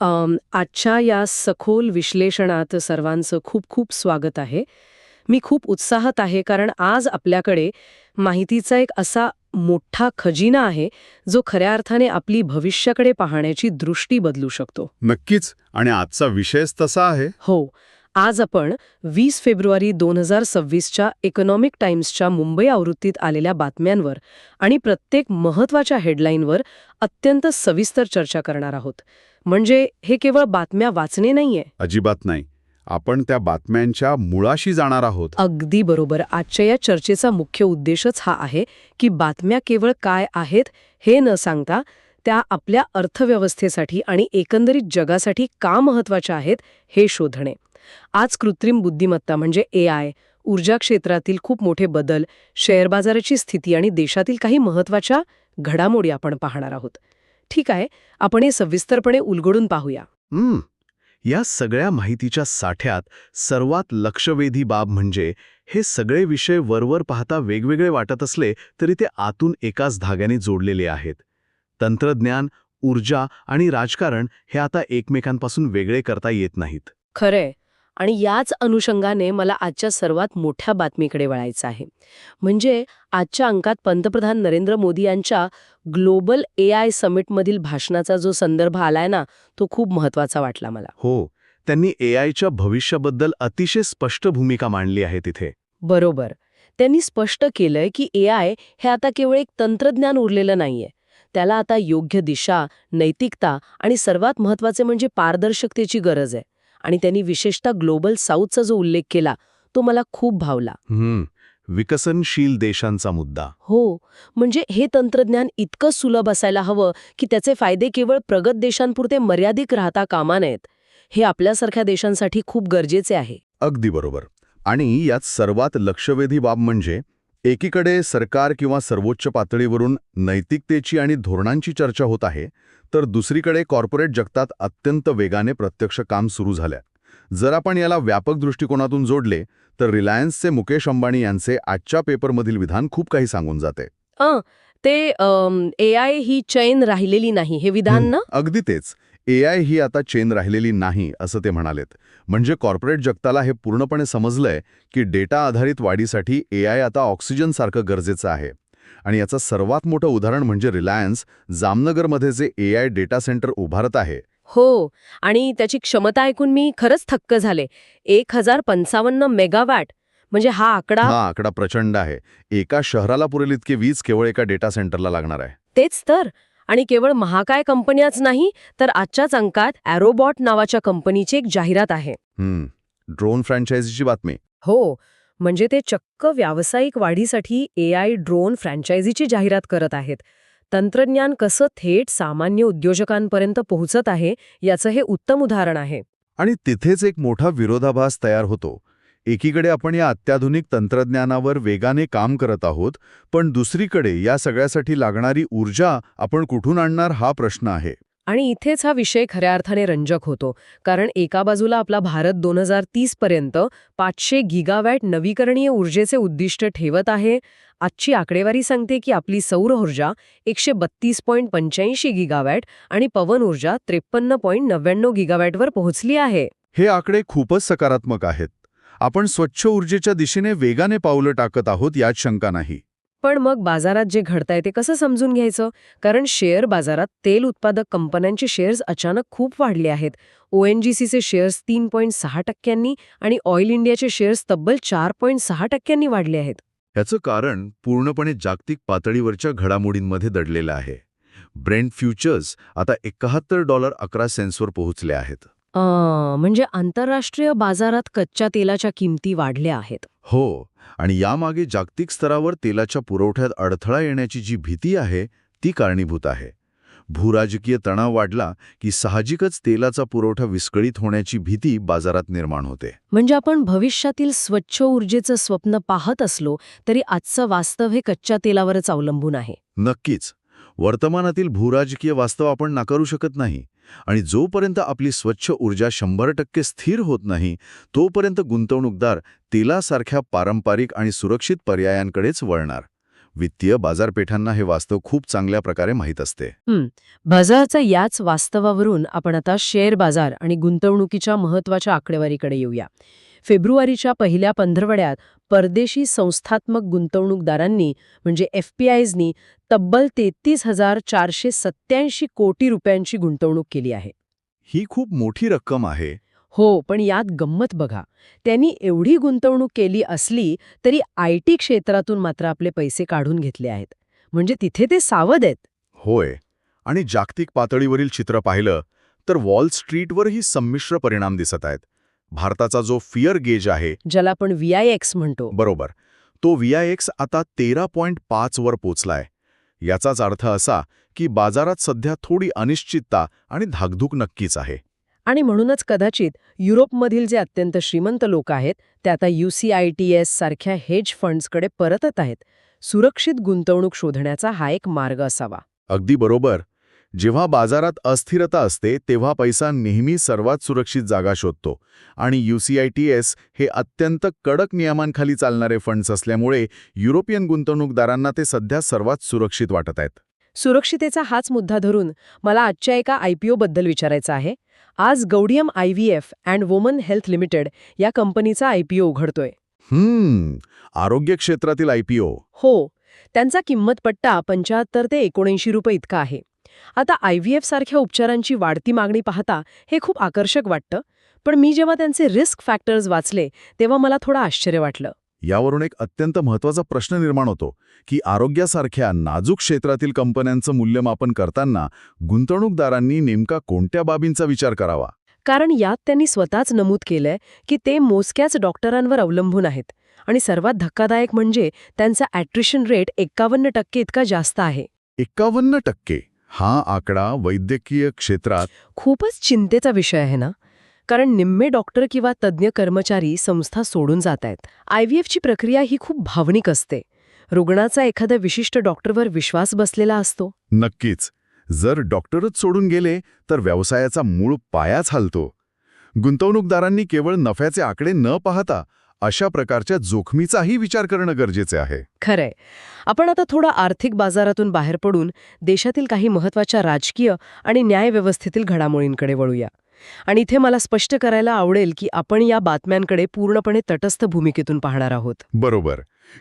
आजच्या या सखोल विश्लेषणात सर्वांचं खूप खूप स्वागत आहे. मी खूप उत्साहात आहे कारण आज आपल्याकडे माहितीचा एक असा मोठा खजिना आहे जो खऱ्या अर्थाने आपली भविष्याकडे पाहण्याची दृष्टी बदलू शकतो. नक्कीच. आणि आजचा विषयच तसा आहे. हो. आज आपण 20 फेब्रुवारी 2026च्या इकॉनॉमिक टाइम्सच्या मुंबई आवृत्तीत आलेल्या बातम्यांवर आणि प्रत्येक महत्त्वाच्या हेडलाईनवर अत्यंत सविस्तर चर्चा करणार आहोत. म्हणजे हे केवळ बातम्या वाचणे नाहीये. अजिबात नाही. आपण त्या बातम्यांच्या मुळाशी जाणार आहोत. अगदी बरोबर. आजच्या या चर्चेचा मुख्य उद्देशच हा आहे की बातम्या केवळ काय आहेत हे न सांगता त्या आपल्या अर्थव्यवस्थेसाठी आणि एकंदरीत जगासाठी का महत्त्वाच्या आहेत हे शोधणे. आज कृत्रिम बुद्धिमत्ता म्हणजे AI, ऊर्जा क्षेत्रातील खूप मोठे बदल, शेअर बाजाराची स्थिती आणि देशातील काही महत्त्वाच्या घडामोडी आपण पाहणार आहोत. ठीक आहे, आपण हे सविस्तरपणे उलगडून पाहूया. या सगळ्या माहितीच्या साठ्यात सर्वात लक्षवेधी बाब म्हणजे हे सगळे विषय वरवर पाहता वेगवेगळे वाटत असले तरी ते आतून एकाच धाग्याने जोडलेले आहेत. तंत्रज्ञान, ऊर्जा आणि राजकारण हे आता एकमेकांपासून वेगळे करता येत नाहीत. खरंय. आणि याच अनुषंगाने मला आजच्या सर्वात मोठ्या बातमीकडे वळायचं आहे. म्हणजे आजच्या अंकात पंतप्रधान नरेंद्र मोदी यांच्या ग्लोबल AI समिटमधील भाषणाचा जो संदर्भ आलाय ना, तो खूप महत्त्वाचा वाटला मला. हो, त्यांनी AIच्या भविष्याबद्दल अतिशय स्पष्ट भूमिका मांडली आहे तिथे. बरोबर. त्यांनी स्पष्ट केलंय की AI हे आता केवळ एक तंत्रज्ञान उरलेलं नाहीये. त्याला आता योग्य दिशा, नैतिकता आणि सर्वात महत्त्वाचे म्हणजे पारदर्शकतेची गरज आहे. आणि त्यांनी विशेषतः ग्लोबल साऊथचा जो उल्लेख केला तो मला खूप भावला. विकसनशील देशांचा मुद्दा. हो, म्हणजे हे तंत्रज्ञान इतकं सुलभ असायला हवं की त्याचे फायदे केवळ प्रगत देशांपुरते मर्यादित राहता कामा नयेत. हे आपल्यासारख्या देशांसाठी खूप गरजेचे आहे. अगदी बरोबर. आणि यात सर्वात लक्षवेधी बाब म्हणजे एकीकडे सरकार किंवा सर्वोच्च पातळीवरून नैतिकतेची आणि धोरणांची चर्चा होत आहे, तर दुसरीकडे कॉर्पोरेट जगतात अत्यंत वेगाने प्रत्यक्ष काम सुरू झाल्या. जर आपण याला व्यापक दृष्टिकोनातून जोडले तर रिलायन्सचे मुकेश अंबानी यांचे आजच्या पेपरमधील विधान खूप काही सांगून जाते. ते AI ही चैन राहिलेली नाही हे विधान ना? अगदी तेच. AI ही आता चेन राहिलेली नाही असं ते म्हणालेत. म्हणजे कॉर्पोरेट जगताला हे पूर्णपणे समजलंय की डेटा आधारित वाढीसाठी AI आता ऑक्सिजन सारखं गरजेचं आहे. आणि याचं सर्वात मोठं उदाहरण म्हणजे रिलायन्स जामनगरमध्ये जे AI डेटा सेंटर उभारत आहे. हो, आणि त्याची क्षमता ऐकून मी खरंच थक्क झाले. 1055 मेगावॅट. म्हणजे हा आकडा प्रचंड आहे. एका शहराला पुरेल इतकी वीज केवळ एका डेटा सेंटरला लागणार आहे. तेच तर. आणि केवळ महाकाय कंपन्याच नाही तर आजच्याच अंकात ॲरोबॉट नावाच्या कंपनीची एक जाहिरात आहे. ड्रोन फ्रँचायझीची बातमी. हो, म्हणजे ते चक्क व्यावसायिक वाढीसाठी AI ड्रोन फ्रँचायझीची जाहिरात करत आहेत. तंत्रज्ञान कसं थेट सामान्य उद्योजकांपर्यंत पोहोचत आहे याचं हे उत्तम उदाहरण आहे. आणि तिथेच एक मोठा विरोधाभास तयार होतो. एकीकडे आपण या अत्याधुनिक तंत्रज्ञानावर वेगाने काम करत आहोत, पण दुसरीकडे या सगळ्यासाठी लागणारी ऊर्जा आपण कुठून आणणार हा प्रश्न आहे. आणि इथेच हा विषय खऱ्या अर्थाने रंजक होतो. कारण एका बाजूला आपला भारत 2030 पर्यंत 500 गिगावॅट नवीकरणीय ऊर्जेचे उद्दिष्ट ठेवत आहे. आजची आकडेवारी सांगते की आपली सौर ऊर्जा 132.85 गिगावॅट आणि पवन ऊर्जा 53.99 गिगावॅटवर पोहोचली आहे. हे आकडे खूपच सकारात्मक आहेत. आपण स्वच्छ ऊर्जेच्या दिशेने वेगाने पावलं टाकत आहोत यात शंका नाही. पण मग बाजारात जे घडतंय ते कसं समजून घ्यायचं? कारण शेअर बाजारात तेल उत्पादक कंपन्यांचे शेअर्स अचानक खूप वाढले आहेत. ONGCचे शेअर्स 3.6% आणि ऑइल इंडियाचे शेअर्स तब्बल 4.6% वाढले आहेत. याचं कारण पूर्णपणे जागतिक पातळीवरच्या घडामोडींमध्ये दडलेलं आहे. ब्रेंट फ्युचर्स आता $71.11 पोहोचले आहेत. म्हणजे आंतरराष्ट्रीय बाजारात कच्च्या तेलाच्या किमती वाढल्या आहेत. हो, आणि यामागे जागतिक स्तरावर तेलाच्या पुरवठ्यात अडथळा येण्याची जी भीती आहे ती कारणीभूत आहे. भूराजकीय तणाव वाढला की साहजिकच तेलाचा पुरवठा विस्कळीत होण्याची भीती बाजारात निर्माण होते. म्हणजे आपण भविष्यातील स्वच्छ ऊर्जेचं स्वप्न पाहत असलो तरी आजचं वास्तव हे कच्च्या तेलावरच अवलंबून आहे. नक्कीच. वर्तमानातील भूराजकीय वास्तव आपण नाकारू शकत नाही. आणि जोपर्यंत आपली स्वच्छ ऊर्जा 100% स्थिर होत नाही तोपर्यंत गुंतवणूकदार तेलासारख्या पारंपरिक आणि सुरक्षित पर्यायांकडेच वळणार. वित्तीय बाजारपेठांना हे वास्तव खूप चांगल्या प्रकारे माहीत असते. बाजाराच्या याच वास्तवावरून आपण आता शेअर बाजार आणि गुंतवणुकीच्या महत्त्वाच्या आकडेवारीकडे येऊया. फेब्रुवारीच्या पहिल्या पंधरवड्यात परदेशी संस्थात्मक गुंतवणूकदारांनी म्हणजे FPIsनी तब्बल 33,487 कोटी रुपयांची गुंतवणूक केली आहे. ही खूप मोठी रक्कम आहे. हो, पण यात गंमत बघा. त्यांनी एवढी गुंतवणूक केली असली तरी IT क्षेत्रातून मात्र आपले पैसे काढून घेतले आहेत. म्हणजे तिथे ते सावध आहेत. होय. आणि जागतिक पातळीवरील चित्र पाहिलं तर वॉल स्ट्रीटवरही संमिश्र परिणाम दिसत आहेत. भारताचा जो फिअर गेज आहे, ज्याला आपण VIX म्हणतो, बरोबर, तो VIX आता 13.5 वर पोचलाय. याचाच अर्थ असा की बाजारात सध्या थोडी अनिश्चितता आणि धाकधूक नक्कीच आहे. आणि म्हणूनच कदाचित युरोपमधील जे अत्यंत श्रीमंत लोक आहेत ते आता UCITS सारख्या हेज फंड्सकडे परतत आहेत. सुरक्षित गुंतवणूक शोधण्याचा हा एक मार्ग असावा. अगदी बरोबर. जेव्हा बाजारात अस्थिरता असते तेव्हा पैसा नेहमी सर्वात सुरक्षित जागा शोधतो. आणि UCITS हे अत्यंत कडक नियमांखाली चालणारे फंड्स असल्यामुळे युरोपियन गुंतवणूकदारांना ते सध्या सर्वात सुरक्षित वाटत आहेत. सुरक्षितेचा हाच मुद्दा धरून मला आजच्या एका IPO बद्दल विचारायचं आहे. आज गौडियम IVF and woman health limited या कंपनीचा IPO उघडतोय. आरोग्य क्षेत्रातील IPO. हो, त्यांचा किंमत पट्टा 75 ते 79 रुपये इतका आहे. आता IVF सारख्या उपचारांची वाढती मागणी पाहता हे खूप आकर्षक वाटतं, पण मी जेव्हा त्यांचे रिस्क फॅक्टर्स वाचले तेव्हा मला थोडं आश्चर्य वाटलं. यावरून एक अत्यंत महत्त्वाचा प्रश्न निर्माण होतो की आरोग्यासारख्या नाजूक क्षेत्रातील कंपन्यांचं मूल्यमापन करताना गुंतवणूकदारांनी नेमका कोणत्या बाबींचा विचार करावा. कारण यात त्यांनी स्वतःच नमूद केलंय की ते मोजक्याच डॉक्टरांवर अवलंबून आहेत आणि सर्वात धक्कादायक म्हणजे त्यांचा ॲट्रिशन रेट 51% इतका जास्त आहे. 51%? हा आकडा वैद्यकीय क्षेत्रात खूपच चिंतेचा विषय आहे ना, कारण निम्मे डॉक्टर किंवा तज्ज्ञ कर्मचारी संस्था सोडून जात आहेत. IVFची प्रक्रिया ही खूप भावनिक असते. रुग्णाचा एखाद्या विशिष्ट डॉक्टरवर विश्वास बसलेला असतो. नक्कीच. जर डॉक्टरच सोडून गेले तर व्यवसायाचा मूळ पायाच हलतो. गुंतवणूकदारांनी केवळ नफ्याचे आकडे न पाहता अशा प्रकारच्या जोखमीचाही विचार करणं गरजेचे आहे. खरंय. आपण आता थोडं आर्थिक बाजारातून बाहेर पडून देशातील काही महत्त्वाच्या राजकीय आणि न्यायव्यवस्थेतील घडामोडींकडे वळूया. आणि इथे मला स्पष्ट करायला आवडेल की आपण या बातम्यांकडे पूर्णपणे तटस्थ भूमिकेतून पाहणार आहोत. बरोबर.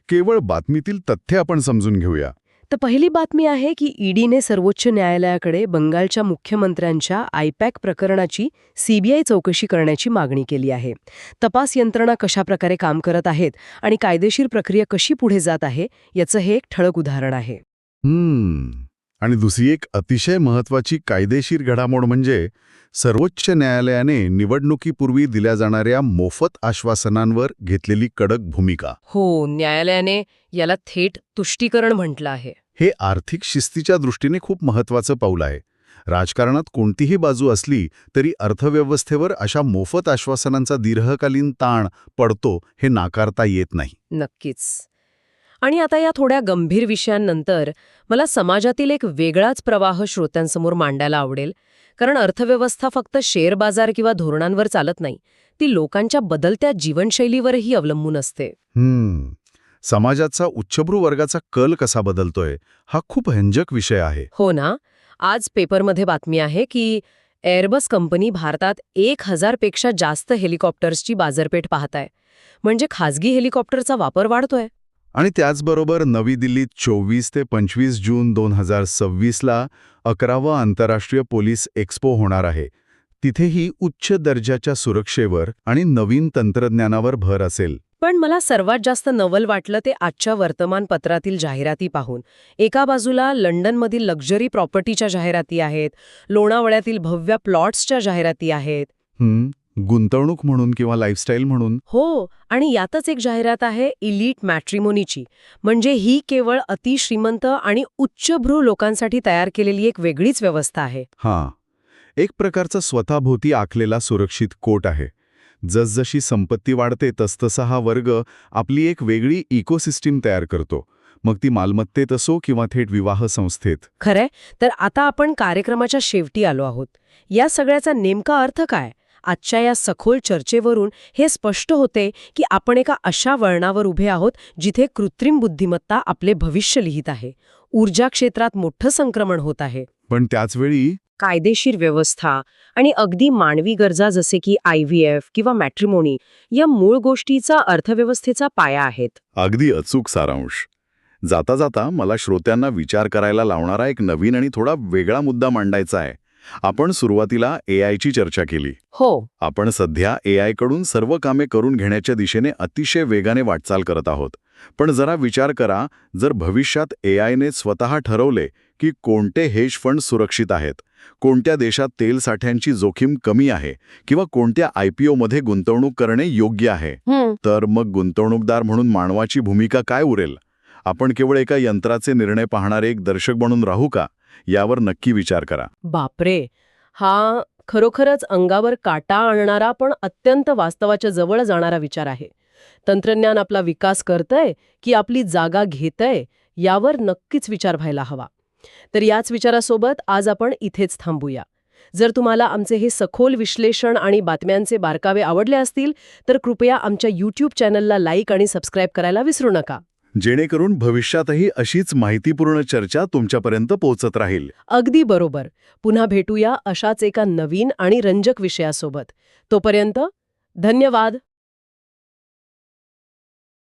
केवळ बातमीतील तथ्य आपण समजून घेऊया. तर पहिली बातमी आहे की ईडीने सर्वोच्च न्यायालयाकडे बंगालच्या मुख्यमंत्र्यांच्या IPAC प्रकरणाची CBI चौकशी करण्याची मागणी केली आहे. तपास यंत्रणा कशा प्रकारे काम करत आहेत आणि कायदेशीर प्रक्रिया कशी पुढे जात आहे याचं हे एक ठळक उदाहरण आहे. आणि दुसरी एक अतिशय महत्त्वाची कायदेशीर घडामोड म्हणजे सर्वोच्च न्यायालयाने निवडणुकीपूर्वी दिल्या जाणाऱ्या मोफत आश्वासनांवर घेतलेली कडक भूमिका. हो, न्यायालयाने याला थेट तुष्टीकरण म्हटलं आहे. हे आर्थिक शिस्तीच्या दृष्टीने खूप महत्त्वाचं पाऊल आहे. राजकारणात कोणतीही बाजू असली तरी अर्थव्यवस्थेवर अशा मोफत आश्वासनांचा दीर्घकालीन ताण पडतो हे नाकारता येत नाही. नक्कीच. आणि आता या थोड्या गंभीर विषयांनंतर मला समाजातील एक वेगळाच प्रवाह श्रोत्यांसमोर मांडायला आवडेल. कारण अर्थव्यवस्था फक्त शेअर बाजार किंवा धोरणांवर चालत नाही, ती लोकांच्या बदलत्या जीवनशैलीवरही अवलंबून असते. समाजाचा उच्चभ्रू वर्गाचा कल कसा बदलतोय हा खूप हंजक विषय आहे. हो ना. आज पेपरमध्ये बातमी आहे की एअरबस कंपनी भारतात 1000 पेक्षा जास्त हेलिकॉप्टर्सची बाजारपेठ पाहताय. म्हणजे खासगी हेलिकॉप्टरचा वापर वाढतोय. आणि त्याचबरोबर नवी दिल्लीत 24 ते 25 जून 2026ला 11वा आंतरराष्ट्रीय पोलीस एक्स्पो होणार आहे. तिथेही उच्च दर्जाच्या सुरक्षेवर आणि नवीन तंत्रज्ञानावर भर असेल. पण मला सर्वात जास्त नवल वाटलं ते आजच्या वर्तमानपत्रातील जाहिराती पाहून. एका बाजूला लंडनमधील लक्झरी प्रॉपर्टीच्या जाहिराती आहेत, लोणावळ्यातील भव्य प्लॉट्सच्या जाहिराती आहेत. गुंतवणूक म्हणून किंवा लाईफस्टाईल म्हणून. हो, आणि यातच एक जाहिरात आहे इलीट मॅट्रिमोनीची. म्हणजे ही केवळ अतिश्रीमंत आणि उच्चभ्रू लोकांसाठी तयार केलेली एक वेगळीच व्यवस्था आहे. एक प्रकारचा स्वतःभोवती आखलेला सुरक्षित कोट आहे. जसजशी संपत्ती वाढते तसतसा हा वर्ग आपली एक वेगळी इकोसिस्टीम तयार करतो. मग ती मालमत्तेत असो किंवा थेट विवाह संस्थेत. खरंय. तर आता आपण कार्यक्रमाच्या शेवटी आलो आहोत. या सगळ्याचा नेमका अर्थ काय आजच्या या सखोल चर्चेवरून हे स्पष्ट होते की आपण एका अशा वळणावर उभे आहोत जिथे कृत्रिम बुद्धिमत्ता आपले भविष्य लिहित आहे. ऊर्जा क्षेत्रात मोठं संक्रमण होत आहे. पण त्याचवेळी कायदेशीर व्यवस्था आणि अगदी मानवी गरजा जसे की IVF किंवा मॅट्रिमोनी या मूळ गोष्टीचा अर्थव्यवस्थेचा पाया आहेत. अगदी अचूक सारांश. जाता जाता मला श्रोत्यांना विचार करायला लावणारा एक नवीन आणि थोडा वेगळा मुद्दा मांडायचा आहे. आपण सुरुवातीला AIची चर्चा केली. हो, आपण सध्या AI कडून सर्व कामे करून घेण्याच्या दिशेने अतिशय वेगाने वाटचाल करत आहोत. पण जरा विचार करा, जर भविष्यात AIने स्वतः ठरवले की कोणते हेज फंड सुरक्षित आहेत, कोणत्या देशात तेल साठ्यांची जोखीम कमी आहे किंवा कोणत्या IPOमध्ये गुंतवणूक करणे योग्य आहे, तर मग गुंतवणूकदार म्हणून मानवाची भूमिका काय उरेल? आपण केवळ एका यंत्राचे निर्णय पाहणारे एक दर्शक बनून राहू का? यावर नक्की विचार करा. बापरे, हा खरोखरच अंगावर काटा आणणारा पण अत्यंत वास्तवाच्या जवळ जाणारा विचार आहे. तंत्रज्ञान आपला विकास करतंय की आपली जागा घेतंय यावर नक्कीच विचार व्हायला हवा. तर याच विचारासोबत आज आपण इथेच थांबूया. जर तुम्हाला आमचे हे सखोल विश्लेषण आणि बातम्यांचे बारकावे आवडले असतील तर कृपया आमच्या YouTube चॅनलला लाईक आणि सबस्क्राईब करायला विसरू नका. जेणेकरून भविष्यातही अशीच माहितीपूर्ण चर्चा तुमच्यापर्यंत पोहोचत राहील. अगदी बरोबर. पुन्हा भेटूया अशाच एका नवीन आणि रंजक विषयासोबत. तोपर्यंत धन्यवाद.